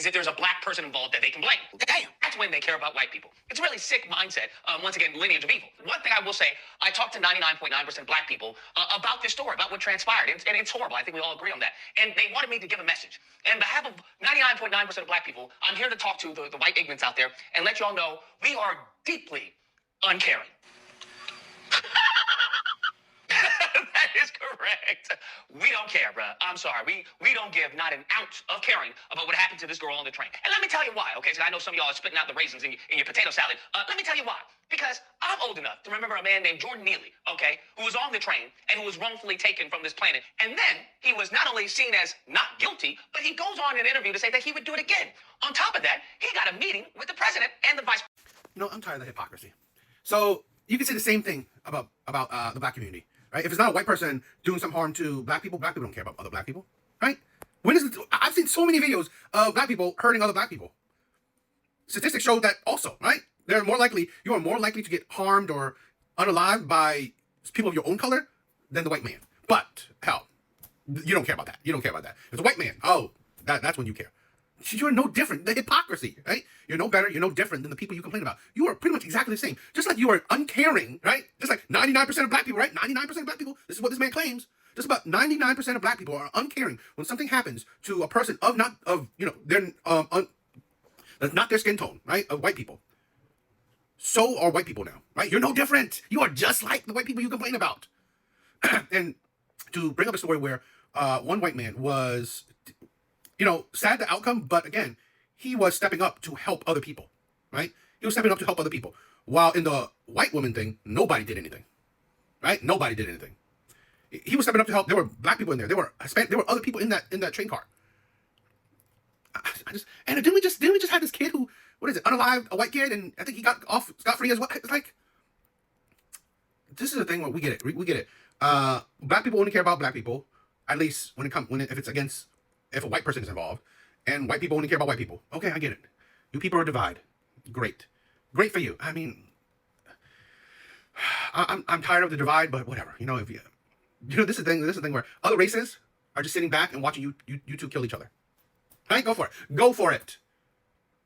is if there's a black person involved that they can blame. Damn, that's when they care about white people. It's a really sick mindset. Once again, lineage of evil. One thing I will say, I talked to 99.9% black people about this story, about what transpired, and it's horrible. I think we all agree on that. And they wanted me to give a message. And on behalf of 99.9% of black people, I'm here to talk to the white ignorants out there and let y'all know we are deeply uncaring. That is correct. We don't care, bruh. I'm sorry. We don't give not an ounce of caring about what happened to this girl on the train. And let me tell you why, okay? So I know some of y'all are spitting out the raisins in your potato salad. Let me tell you why. Because I'm old enough to remember a man named Jordan Neely, okay, who was on the train and who was wrongfully taken from this planet. And then he was not only seen as not guilty, but he goes on in an interview to say that he would do it again. On top of that, he got a meeting with the president and the vice. No, I'm tired of the hypocrisy. So you can say the same thing about the black community. Right? If it's not a white person doing some harm to black people don't care about other black people, right? I've seen so many videos of black people hurting other black people. Statistics show that also, right? You are more likely to get harmed or unalived by people of your own color than the white man. But hell, you don't care about that. You don't care about that. If it's a white man, that's when you care. You're no different. The hypocrisy, right? You're no better. You're no different than the people you complain about. You are pretty much exactly the same. Just like you are uncaring, right? Just like 99% of black people, right? 99% of black people. This is what this man claims. Just about 99% of black people are uncaring when something happens to a person that's not their skin tone, right? Of white people. So are white people now, right? You're no different. You are just like the white people you complain about. And to bring up a story where one white man was, sad the outcome, but again, he was stepping up to help other people, right? He was stepping up to help other people. While in the white woman thing, nobody did anything, right? Nobody did anything. He was stepping up to help. There were black people in there. There were other people in that train car. And didn't we just have this kid who, unalived, a white kid, and I think he got off scot-free as well. It's like, this is the thing where we get it. We get it. Black people only care about black people, at least if a white person is involved, and white people only care about white people. Okay, I get it. You people are divided. Great for you. I mean, I'm tired of the divide, but whatever. This is the thing where other races are just sitting back and watching you two kill each other. Right? Go for it.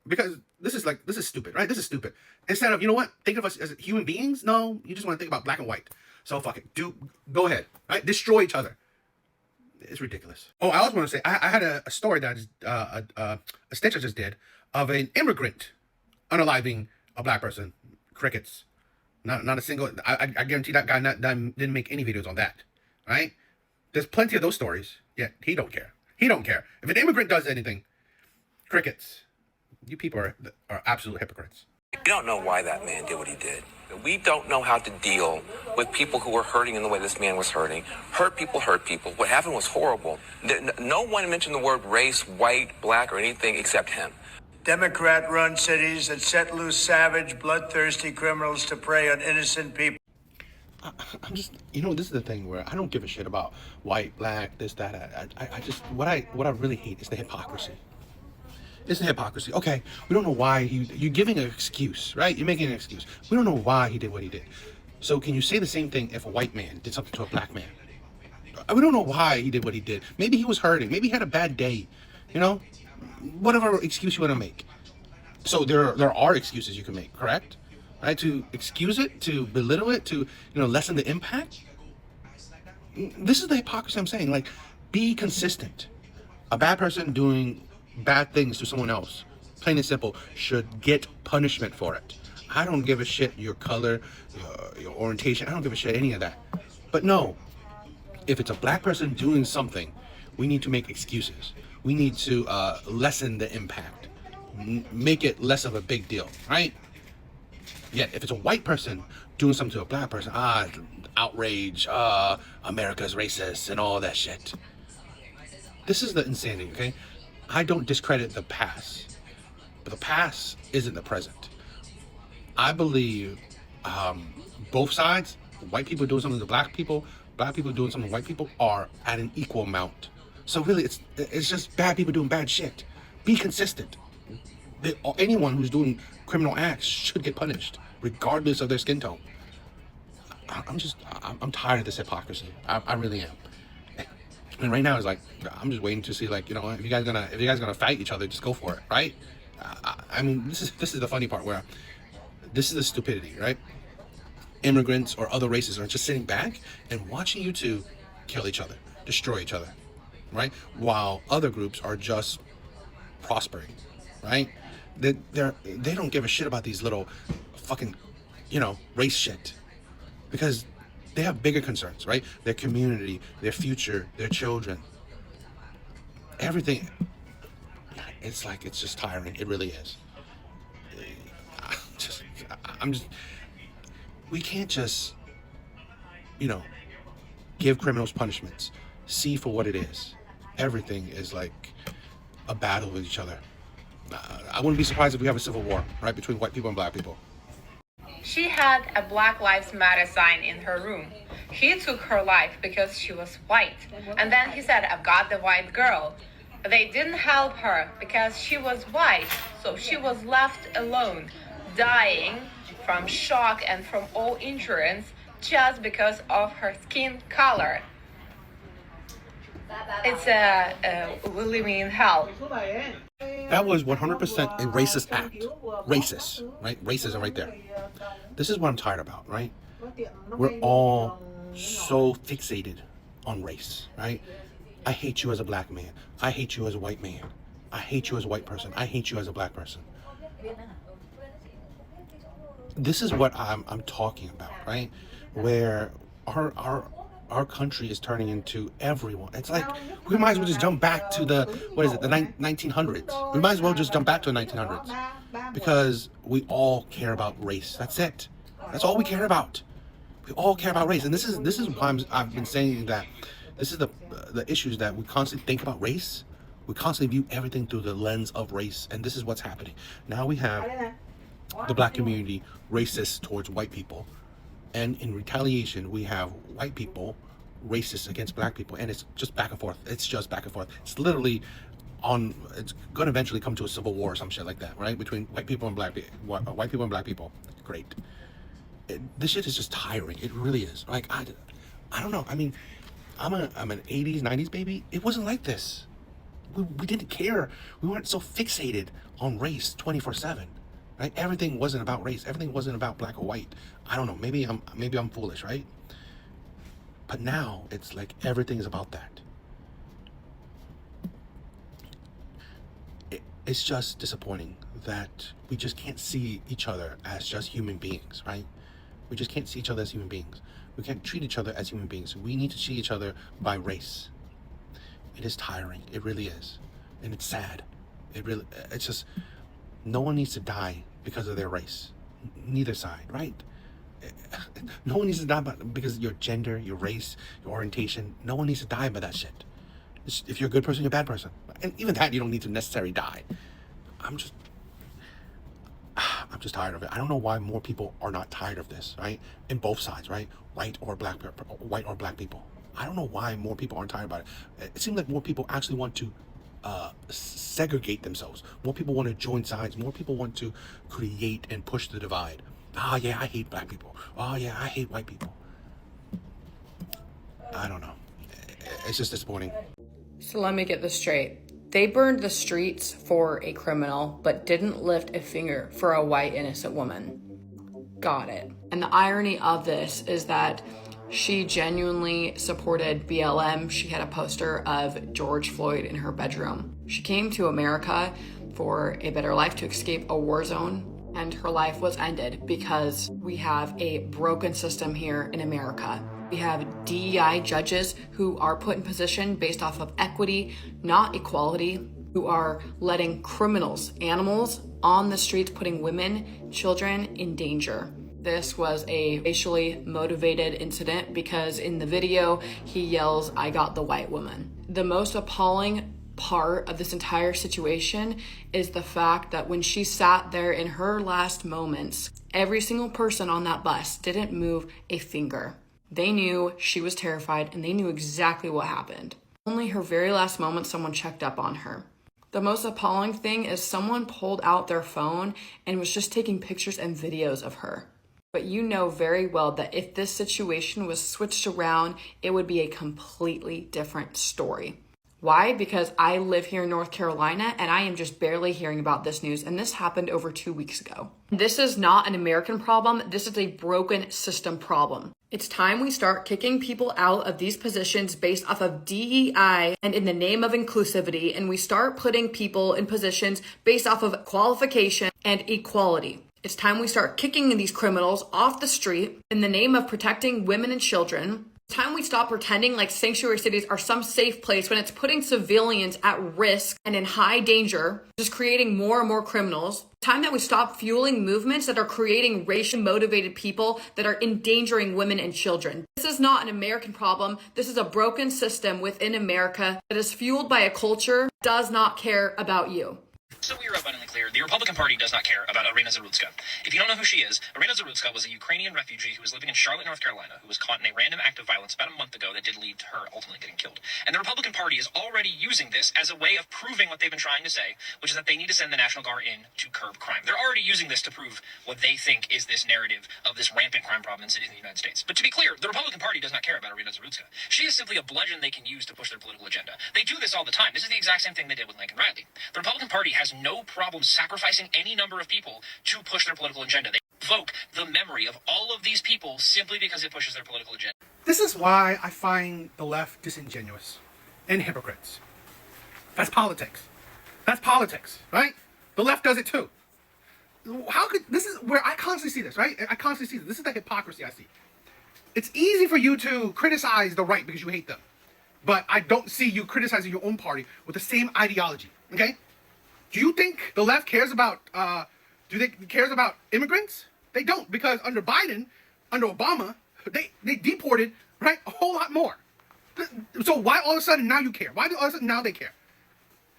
Because this is stupid, right? This is stupid. Instead of, think of us as human beings. No, you just want to think about black and white. So fuck it. Go ahead. Right? Destroy each other. It's ridiculous. Oh, I also want to say, I had a story that a stitch I just did of an immigrant unaliving a black person. Crickets. Not a single. I guarantee that guy didn't make any videos on that. Right? There's plenty of those stories. Yet he don't care. He don't care. If an immigrant does anything, crickets. You people are absolute hypocrites. We don't know why that man did what he did. We don't know how to deal with people who were hurting in the way this man was hurting. Hurt people. What happened was horrible. No one mentioned the word race, white, black, or anything except him. Democrat-run cities that set loose savage, bloodthirsty criminals to prey on innocent people. I'm just, this is the thing where I don't give a shit about white, black, this, that. I just, what I really hate is the hypocrisy. It's the hypocrisy. Okay, we don't know why you're giving an excuse, right? You're making an excuse. We don't know why he did what he did. So can you say the same thing if a white man did something to a black man? We don't know why he did what he did. Maybe he was hurting. Maybe he had a bad day. Whatever excuse you want to make. So there are excuses you can make, correct? Right? To excuse it, to belittle it, to lessen the impact. This is the hypocrisy I'm saying. Like, be consistent. A bad person doing bad things to someone else, plain and simple, should get punishment for it. I don't give a shit your color, your orientation. I don't give a shit any of that. But no, if it's a black person doing something, we need to make excuses. We need to lessen the impact, make it less of a big deal, right? Yet if it's a white person doing something to a black person, outrage, America's racist and all that shit. This is the insanity, okay? I don't discredit the past, but the past isn't the present. I believe both sides, white people doing something to black people doing something to white people, are at an equal amount. So really, it's just bad people doing bad shit. Be consistent. Anyone who's doing criminal acts should get punished, regardless of their skin tone. I'm tired of this hypocrisy. I really am. And right now it's like, I'm just waiting to see, like, if you guys gonna fight each other, just go for it, right? I mean, this is the funny part, where this is the stupidity, right? Immigrants or other races are just sitting back and watching you two kill each other, destroy each other, right? While other groups are just prospering, right? They don't give a shit about these little fucking, race shit, because they have bigger concerns, right? Their community, their future, their children, everything. It's like, it's just tiring. It really is. I'm just, we can't just, give criminals punishments. See for what it is. Everything is like a battle with each other. I wouldn't be surprised if we have a civil war, right, between white people and black people. She had a Black Lives Matter sign in her room. He took her life because she was white. And then he said, I've got the white girl. They didn't help her because she was white. So she was left alone, dying from shock and from all injuries just because of her skin color. It's we're living in hell. That was 100% a racist act. Racist, right? Racism right there. This is what I'm tired about, right? We're all so fixated on race, right? I hate you as a black man. I hate you as a white man. I hate you as a white person. I hate you as a black person. This is what I'm talking about, right? Where our country is turning into everyone. It's like, we might as well just jump back to the 1900s. We might as well just jump back to the 1900s, because we all care about race. That's it. That's all we care about. We all care about race, and this is why I've been saying that this is the issues, that we constantly think about race. We constantly view everything through the lens of race, and this is what's happening. Now we have the black community racist towards white people, and in retaliation we have white people racist against black people, and it's just back and forth. It's just back and forth. It's literally it's gonna eventually come to a civil war or some shit like that, right? Between white people and black people, white people and black people. Great. This shit is just tiring. It really is. Like, I don't know. I mean, I'm an 80s, 90s baby. It wasn't like this. We didn't care. We weren't so fixated on race 24/7. Right? Everything wasn't about race. Everything wasn't about black or white. I don't know. Maybe I'm foolish, right? But now it's like everything is about that. It's just disappointing that we just can't see each other as just human beings, right? We just can't see each other as human beings. We can't treat each other as human beings. We need to see each other by race. It is tiring. It really is. And it's sad. It's just, no one needs to die because of their race. Neither side, right? No one needs to die because of your gender, your race, your orientation. No one needs to die by that shit. If you're a good person, you're a bad person. And even that, you don't need to necessarily die. I'm just tired of it. I don't know why more people are not tired of this, right? In both sides, right? White or black people. I don't know why more people aren't tired about it. It seems like more people actually want to segregate themselves. More people want to join sides. More people want to create and push the divide. Oh yeah, I hate black people. Oh yeah, I hate white people. I don't know. It's just disappointing. So let me get this straight. They burned the streets for a criminal, but didn't lift a finger for a white innocent woman. Got it. And the irony of this is that she genuinely supported BLM. She had a poster of George Floyd in her bedroom. She came to America for a better life, to escape a war zone, and her life was ended because we have a broken system here in America. We have DEI judges who are put in position based off of equity, not equality, who are letting criminals, animals, on the streets, putting women, children in danger. This was a racially motivated incident because in the video, he yells, "I got the white woman." The most appalling part of this entire situation is the fact that when she sat there in her last moments, every single person on that bus didn't move a finger. They knew she was terrified and they knew exactly what happened. Only her very last moment, someone checked up on her. The most appalling thing is someone pulled out their phone and was just taking pictures and videos of her. But you know very well that if this situation was switched around, it would be a completely different story. Why? Because I live here in North Carolina and I am just barely hearing about this news, and this happened over 2 weeks ago. This is not an American problem. This is a broken system problem. It's time we start kicking people out of these positions based off of DEI and in the name of inclusivity, and we start putting people in positions based off of qualification and equality. It's time we start kicking these criminals off the street in the name of protecting women and children. It's time we stop pretending like sanctuary cities are some safe place when it's putting civilians at risk and in high danger, just creating more and more criminals. It's time that we stop fueling movements that are creating racially motivated people that are endangering women and children. This is not an American problem. This is a broken system within America that is fueled by a culture that does not care about you. So we are abundantly clear, the Republican Party does not care about Iryna Zarutska. If you don't know who she is, Iryna Zarutska was a Ukrainian refugee who was living in Charlotte, North Carolina, who was caught in a random act of violence about a month ago that did lead to her ultimately getting killed. And the Republican Party is already using this as a way of proving what they've been trying to say, which is that they need to send the National Guard in to curb crime. They're already using this to prove what they think is this narrative of this rampant crime problem in cities in the United States. But to be clear, the Republican Party does not care about Iryna Zarutska. She is simply a bludgeon they can use to push their political agenda. They do this all the time. This is the exact same thing they did with Lincoln Riley. The Republican Party has no problem sacrificing any number of people to push their political agenda. They evoke the memory of all of these people simply because it pushes their political agenda. This is why I find the left disingenuous and hypocrites. That's politics. That's politics, right? The left does it too. This is where I constantly see this, right? I constantly see this. This is the hypocrisy I see. It's easy for you to criticize the right because you hate them. But I don't see you criticizing your own party with the same ideology, okay? Do you think the left cares about, cares about immigrants? They don't, because under Biden, under Obama, they deported, right, a whole lot more. So why all of a sudden now you care? Why all of a sudden now they care?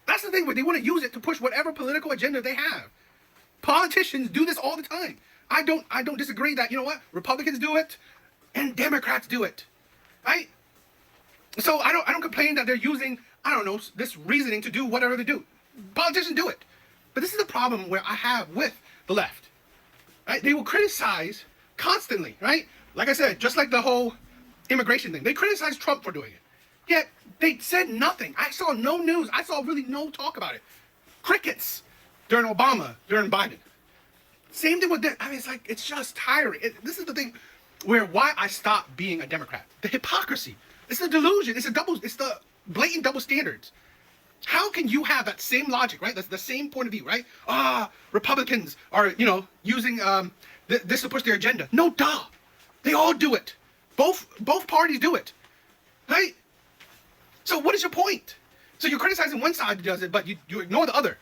That's the thing, where they want to use it to push whatever political agenda they have. Politicians do this all the time. I don't disagree that, you know what, Republicans do it and Democrats do it, right? So I don't complain that they're using, I don't know, this reasoning to do whatever they do. Politicians do it. But this is the problem where I have with the left. Right? They will criticize constantly, right? Like I said, just like the whole immigration thing. They criticize Trump for doing it. Yet they said nothing. I saw no news. I saw really no talk about it. Crickets during Obama, during Biden. Same thing with this. I mean, it's just tiring. This is the thing where why I stopped being a Democrat. The hypocrisy. It's the delusion. It's the blatant double standards. How can you have that same logic, right? That's the same point of view, right? Republicans are, using this to push their agenda. No, duh. They all do it. Both parties do it, right? So what is your point? So you're criticizing one side that does it, but you ignore the other.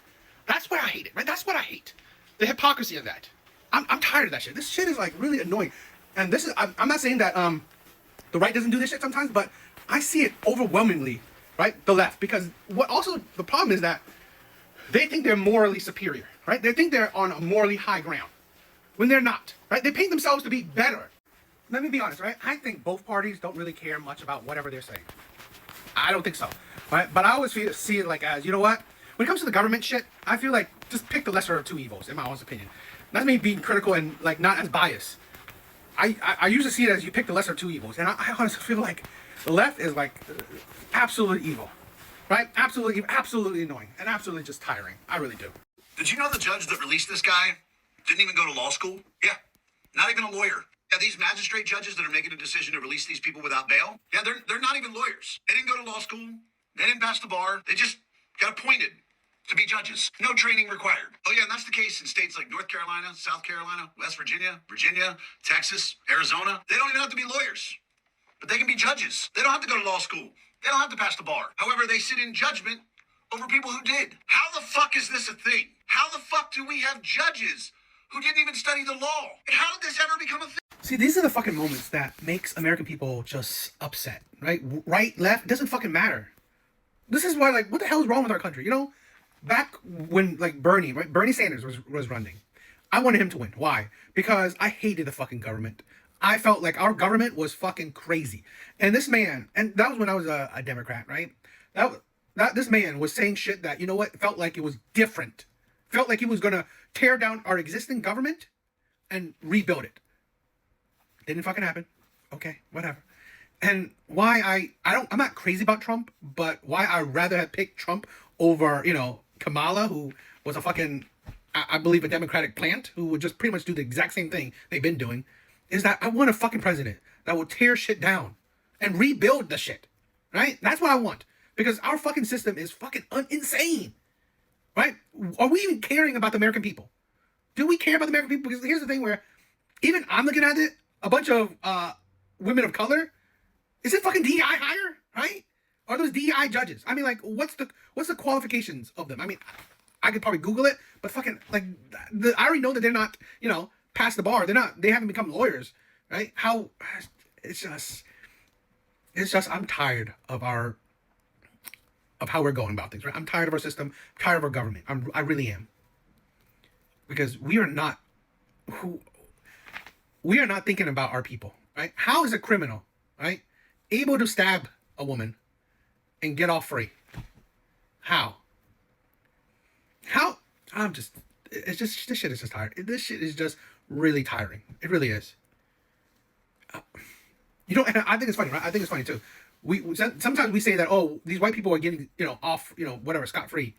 That's where I hate it, right? That's what I hate. The hypocrisy of that. I'm tired of that shit. This shit is like really annoying. And this is, I'm not saying that the right doesn't do this shit sometimes, but I see it overwhelmingly, right? The left. Because what also the problem is that they think they're morally superior, right? They think they're on a morally high ground when they're not, right? They paint themselves to be better. Let me be honest, right? I think both parties don't really care much about whatever they're saying. I don't think so, right? But I always see it like as, you know what? When it comes to the government shit, I feel like just pick the lesser of two evils, in my own opinion. That's me being critical and like not as biased. I usually see it as you pick the lesser of two evils, and I honestly feel like the left is like absolute evil, right? Absolutely annoying, and absolutely just tiring. I really do. Did you know the judge that released this guy didn't even go to law school? Yeah, not even a lawyer. Yeah, these magistrate judges that are making a decision to release these people without bail, yeah, they're not even lawyers. They didn't go to law school. They didn't pass the bar. They just got appointed to be judges. No training required. Oh yeah, and that's the case in states like North Carolina, South Carolina, West Virginia, Texas, Arizona. They don't even have to be lawyers, but they can be judges. They don't have to go to law school. They don't have to pass the bar. However, they sit in judgment over people who did. How the fuck is this a thing? How the fuck do we have judges who didn't even study the law? And how did this ever become a thing? See, these are the fucking moments that makes American people just upset, right? Right, left, it doesn't fucking matter. This is why, like, what the hell is wrong with our country? You know, back when, like, Bernie Sanders was running, I wanted him to win. Why? Because I hated the fucking government. I felt like our government was fucking crazy. And this man, and that was when I was a Democrat, right? This man was saying shit that, you know what, felt like it was different. Felt like he was gonna tear down our existing government and rebuild it. Didn't fucking happen. Okay, whatever. And why I'm not crazy about Trump, but why I'd rather have picked Trump over, Kamala, who was a fucking, I believe, a Democratic plant, who would just pretty much do the exact same thing they've been doing, is that I want a fucking president that will tear shit down and rebuild the shit, right? That's what I want. Because our fucking system is fucking insane, right? Are we even caring about the American people? Do we care about the American people? Because here's the thing where, even I'm looking at it, a bunch of women of color, is it fucking DEI higher, right? Are those DEI judges? I mean, like, what's the qualifications of them? I mean, I could probably Google it, but fucking, like, I already know that they're not, past the bar. They haven't become lawyers, right? It's just, I'm tired of how we're going about things, right? I'm tired of our system, I'm tired of our government. I really am. Because we are not thinking about our people, right? How is a criminal, right, able to stab a woman and get off free? How? This shit is just tired. This shit is just really tiring. It really is. And I think it's funny, right? I think it's funny too. Sometimes we say that, oh, these white people are getting, off, whatever, scot-free.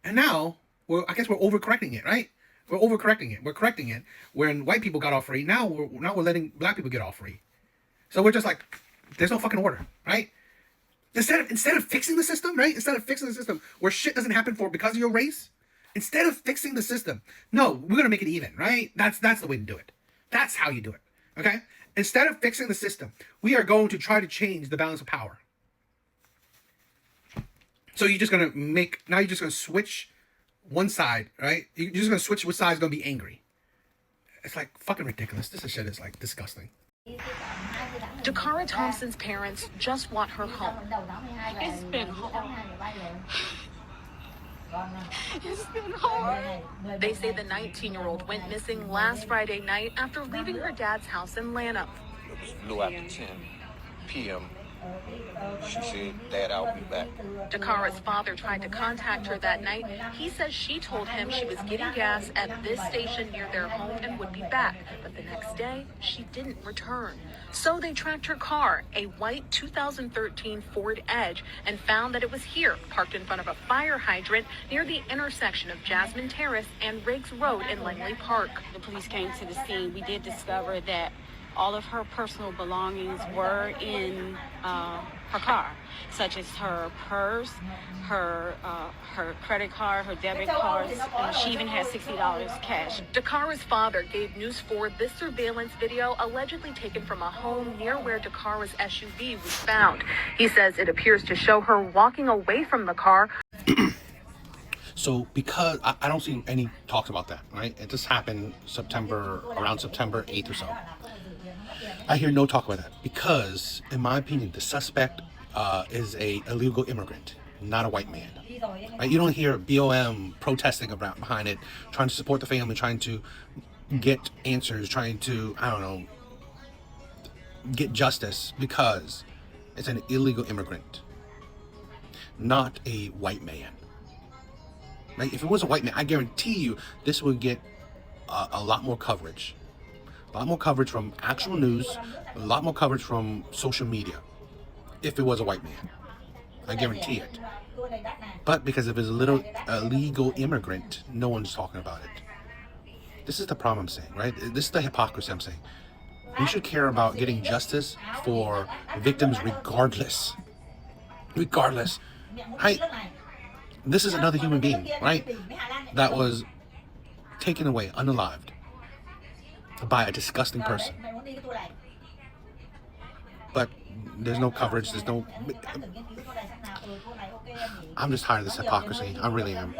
And now, I guess we're overcorrecting it, right? We're overcorrecting it. We're correcting it. When white people got off free, now we're letting black people get off free. So we're just like, there's no fucking order, right? Instead of fixing the system, right? Instead of fixing the system where shit doesn't happen because of your race, instead of fixing the system, no, we're gonna make it even, right? That's the way to do it. That's how you do it. Okay? Instead of fixing the system, we are going to try to change the balance of power. So you're just gonna switch one side, right? You're just gonna switch which side is gonna be angry. It's like fucking ridiculous. This shit is like disgusting. Dakara Thompson's parents just want her home. It's been hard. It's been hard. They say the 19-year-old went missing last Friday night after leaving her dad's house in Lanham. It was a little after 10 p.m. She said, Dad, I'll be back. Dakara's father tried to contact her that night. He says she told him she was getting gas at this station near their home and would be back. But the next day, she didn't return. So they tracked her car, a white 2013 Ford Edge, and found that it was here, parked in front of a fire hydrant near the intersection of Jasmine Terrace and Riggs Road in Langley Park. The police came to the scene. We did discover that all of her personal belongings were in her car, such as her purse, her credit card, her debit cards. She even had $60 cash. Dakara's father gave News 4 this surveillance video allegedly taken from a home near where Dakara's SUV was found. He says it appears to show her walking away from the car. So because I don't see any talks about that, right? It just happened around September 8th or so. I hear no talk about that because, in my opinion, the suspect is a illegal immigrant, not a white man. Right? You don't hear BLM protesting behind it, trying to support the family, trying to get answers, trying to, I don't know, get justice because it's an illegal immigrant, not a white man. Right? If it was a white man, I guarantee you this would get a lot more coverage. A lot more coverage from actual news, a lot more coverage from social media, if it was a white man. I guarantee it. But because if it's a legal immigrant, no one's talking about it. This is the problem I'm saying, right? This is the hypocrisy I'm saying. We should care about getting justice for victims regardless. Regardless. Right? This is another human being, right? That was taken away, unalived, by a disgusting person. But there's no coverage, I'm just tired of this hypocrisy. I really am.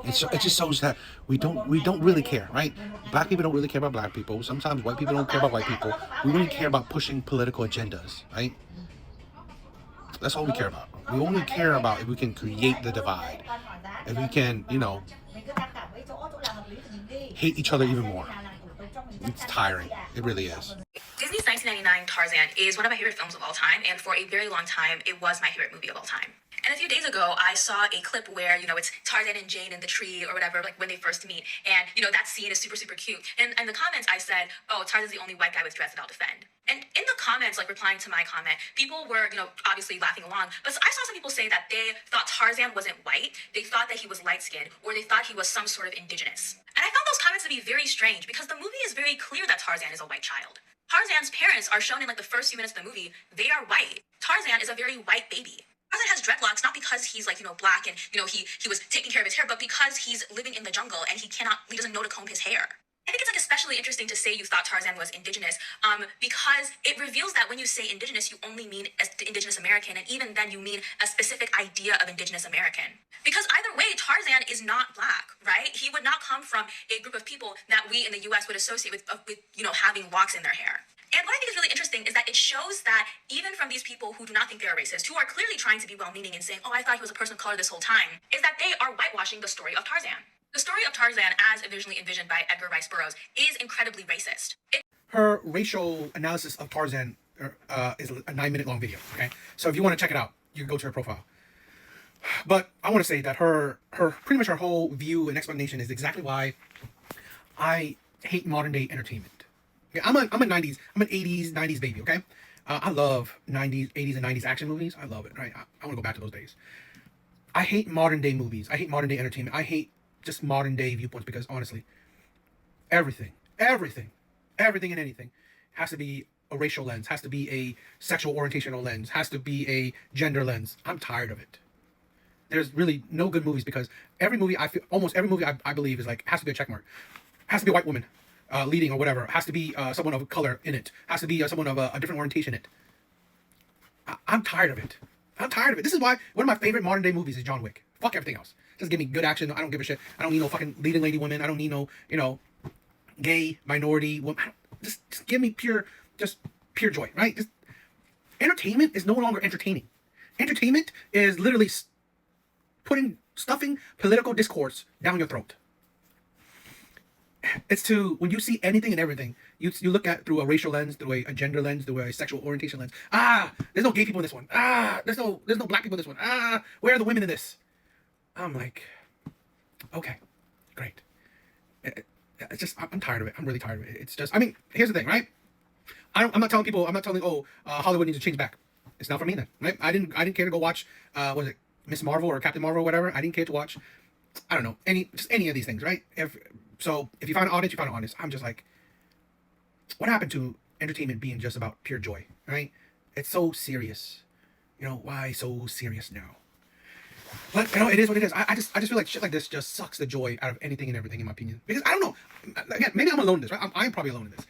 It just shows that we don't really care, right? Black people don't really care about black people. Sometimes white people don't care about white people. We only care about pushing political agendas, right? That's all we care about. We only care about if we can create the divide. If we can, hate each other even more. It's tiring. It really is. Disney's 1999 Tarzan is one of my favorite films of all time, and for a very long time, it was my favorite movie of all time. And a few days ago, I saw a clip where, it's Tarzan and Jane in the tree or whatever, like when they first meet. And, that scene is super, super cute. And in the comments, I said, oh, Tarzan's the only white guy with dreads that I'll defend. And in the comments, like replying to my comment, people were, obviously laughing along. But I saw some people say that they thought Tarzan wasn't white. They thought that he was light-skinned, or they thought he was some sort of indigenous. And I found those comments to be very strange because the movie is very clear that Tarzan is a white child. Tarzan's parents are shown in like the first few minutes of the movie. They are white. Tarzan is a very white baby. Tarzan has dreadlocks not because he's like, black and, he was taking care of his hair, but because he's living in the jungle and he doesn't know to comb his hair. I think it's like especially interesting to say you thought Tarzan was indigenous, because it reveals that when you say indigenous, you only mean indigenous American, and even then you mean a specific idea of indigenous American. Because either way, Tarzan is not black, right? He would not come from a group of people that we in the U.S. would associate with having locks in their hair. And what I think is really interesting is that it shows that even from these people who do not think they are racist, who are clearly trying to be well-meaning and saying, oh, I thought he was a person of color this whole time, is that they are whitewashing the story of Tarzan. The story of Tarzan, as originally envisioned by Edgar Rice Burroughs, is incredibly racist. Her racial analysis of Tarzan is a 9-minute long video, okay? So if you want to check it out, you can go to her profile. But I want to say that her pretty much her whole view and explanation is exactly why I hate modern day entertainment. Okay, I'm an 80s, 90s baby, okay? I love 90s, 80s, and 90s action movies. I love it, right? I want to go back to those days. I hate modern day movies. I hate modern day entertainment. I hate just modern day viewpoints because honestly, everything and anything has to be a racial lens, has to be a sexual orientational lens, has to be a gender lens. I'm tired of it. There's really no good movies because almost every movie I believe is like, has to be a checkmark. Has to be a white woman leading or whatever. Has to be someone of color in it. Has to be someone of a different orientation in it. I'm tired of it. I'm tired of it. This is why one of my favorite modern day movies is John Wick. Fuck everything else. Just give me good action. I don't give a shit. I don't need no fucking leading lady woman. I don't need no, gay, minority woman. Just give me pure joy, right? Just entertainment is no longer entertaining. Entertainment is literally stuffing political discourse down your throat. It's when you see anything and everything, you look at through a racial lens, through a gender lens, through a sexual orientation lens. There's no gay people in this one. There's no black people in this one. Where are the women in this? I'm like, okay, great. It's just, I'm tired of it. I'm really tired of it. It's just, here's the thing, right? I'm not telling Hollywood needs to change back. It's not for me then, right? I didn't care to go watch, was it Miss Marvel or Captain Marvel or whatever? I didn't care to watch, I don't know, any of these things, right? If you find an audience, you find an audience. I'm just like, what happened to entertainment being just about pure joy, right? It's so serious. Why so serious now? But it is what it is. I just feel like shit like this just sucks the joy out of anything and everything, in my opinion. Because I don't know. Again, maybe I'm alone in this, right? I'm probably alone in this.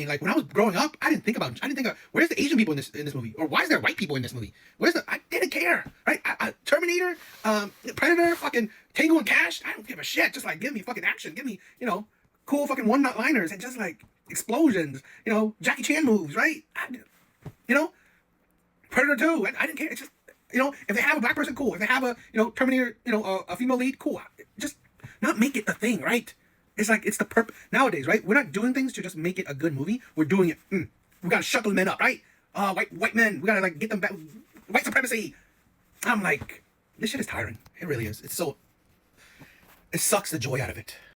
Like when I was growing up, I didn't think of where's the Asian people in this movie, or why is there white people in this movie? I didn't care, right? Terminator, Predator, fucking Tango and Cash. I don't give a shit. Just like give me fucking action, give me cool fucking one-liners and just like explosions, Jackie Chan moves, right? Predator 2. I didn't care. It's just if they have a black person, cool. If they have a Terminator, a female lead, cool. Just not make it the thing, right? It's like, it's the purpose. Nowadays, right? We're not doing things to just make it a good movie. We're doing it. We gotta shut those men up, right? White men. We gotta like get them back. White supremacy. I'm like, this shit is tiring. It really is. It sucks the joy out of it.